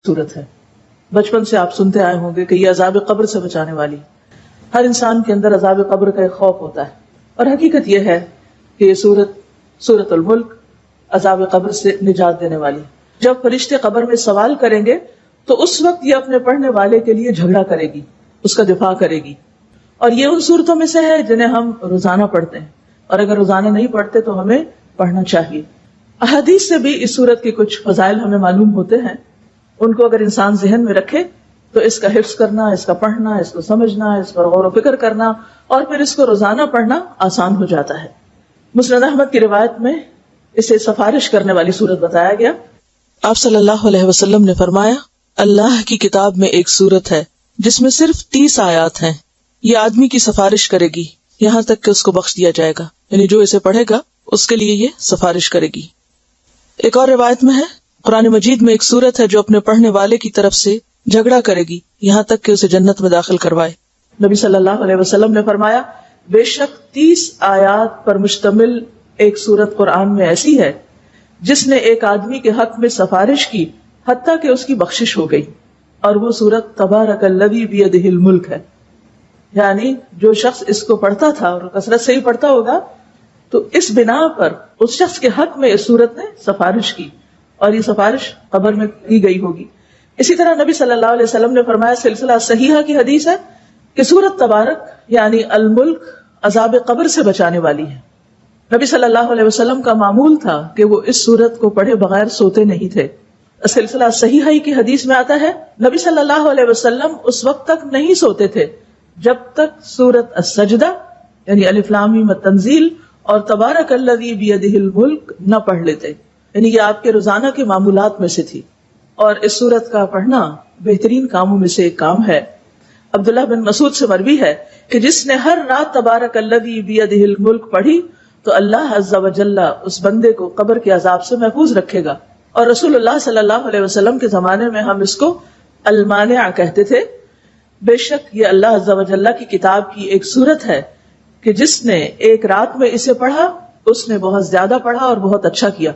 صورت ہے. بچپن سے آپ سنتے آئے ہوں گے کہ یہ عذاب قبر سے بچانے والی. ہر انسان کے اندر عذاب قبر کا ایک خوف ہوتا ہے، اور حقیقت یہ ہے کہ یہ سورۃ الملک عذاب قبر سے نجات دینے والی. جب فرشتے قبر میں سوال کریں گے تو اس وقت یہ اپنے پڑھنے والے کے لیے جھگڑا کرے گی، اس کا دفاع کرے گی. اور یہ ان صورتوں میں سے ہے جنہیں ہم روزانہ پڑھتے ہیں، اور اگر روزانہ نہیں پڑھتے تو ہمیں پڑھنا چاہیے. احادیث سے بھی اس صورت کے کچھ فضائل ہمیں معلوم ہوتے ہیں. ان کو اگر انسان ذہن میں رکھے تو اس کا حفظ کرنا، اس کا پڑھنا، اس کو سمجھنا، اس پر غور و فکر کرنا اور پھر اس کو روزانہ پڑھنا آسان ہو جاتا ہے. مسند احمد کی روایت میں اسے سفارش کرنے والی صورت بتایا گیا. آپ صلی اللہ علیہ وسلم نے فرمایا، اللہ کی کتاب میں ایک صورت ہے جس میں صرف 30 آیات ہیں. یہ آدمی کی سفارش کرے گی یہاں تک کہ اس کو بخش دیا جائے گا، یعنی جو اسے پڑھے گا اس کے لیے یہ سفارش کرے گی. ایک اور روایت میں ہے، قرآن مجید میں ایک صورت ہے جو اپنے پڑھنے والے کی طرف سے جھگڑا کرے گی یہاں تک کہ اسے جنت میں داخل کروائے. نبی صلی اللہ علیہ وسلم نے فرمایا، بے شک 30 آیات پر مشتمل ایک صورت قرآن میں ایسی ہے جس نے ایک آدمی کے حق میں سفارش کی حتیٰ کہ اس کی بخشش ہو گئی، اور وہ صورت تبارک الذی بیدہ الملک ہے. یعنی جو شخص اس کو پڑھتا تھا اور کثرت سے ہی پڑھتا ہوگا تو اس بنا پر اس شخص کے حق میں اس صورت نے سفارش کی، اور یہ سفارش قبر میں کی گئی ہوگی. اسی طرح نبی صلی اللہ علیہ وسلم نے فرمایا، سلسلہ صحیحہ کی حدیث ہے کہ سورۃ تبارک یعنی الملک عذاب قبر سے بچانے والی ہے. نبی صلی اللہ علیہ وسلم کا معمول تھا کہ وہ اس سورت کو پڑھے بغیر سوتے نہیں تھے. سلسلہ صحیحہ کی حدیث میں آتا ہے، نبی صلی اللہ علیہ وسلم اس وقت تک نہیں سوتے تھے جب تک سورۃ السجدہ یعنی الف لام میم التنزیل اور تبارک الذی بیدہ الملک نہ پڑھ لیتے. یعنی یہ آپ کے روزانہ کے معمولات میں سے تھی، اور اس سورت کا پڑھنا بہترین کاموں میں سے ایک کام ہے. عبداللہ بن مسعود سے مروی ہے کہ جس نے ہر رات تبارک الذی بیدہ الملک پڑھی تو اللہ عز و جل اس بندے کو قبر کے عذاب سے محفوظ رکھے گا. اور رسول اللہ صلی اللہ علیہ وسلم کے زمانے میں ہم اس کو المانع کہتے تھے. بے شک یہ اللہ عز و جل کی کتاب کی ایک سورت ہے کہ جس نے ایک رات میں اسے پڑھا اس نے بہت زیادہ پڑھا اور بہت اچھا کیا.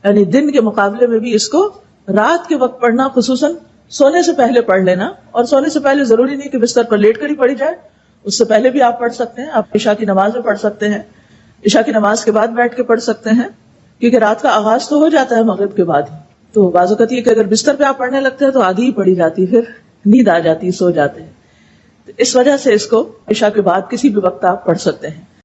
یعنی دن کے مقابلے میں بھی اس کو رات کے وقت پڑھنا، خصوصاً سونے سے پہلے پڑھ لینا. اور سونے سے پہلے ضروری نہیں کہ بستر پر لیٹ کر ہی پڑھی جائے، اس سے پہلے بھی آپ پڑھ سکتے ہیں. آپ عشاء کی نماز میں پڑھ سکتے ہیں، عشاء کی نماز کے بعد بیٹھ کے پڑھ سکتے ہیں، کیونکہ رات کا آغاز تو ہو جاتا ہے مغرب کے بعد ہی. تو بعض اوقات یہ کہ اگر بستر پہ آپ پڑھنے لگتے ہیں تو آدھی ہی پڑھی جاتی، پھر نیند آ جاتی، سو جاتے ہیں. اس وجہ سے اس کو عشاء کے بعد کسی بھی وقت آپ پڑھ سکتے ہیں.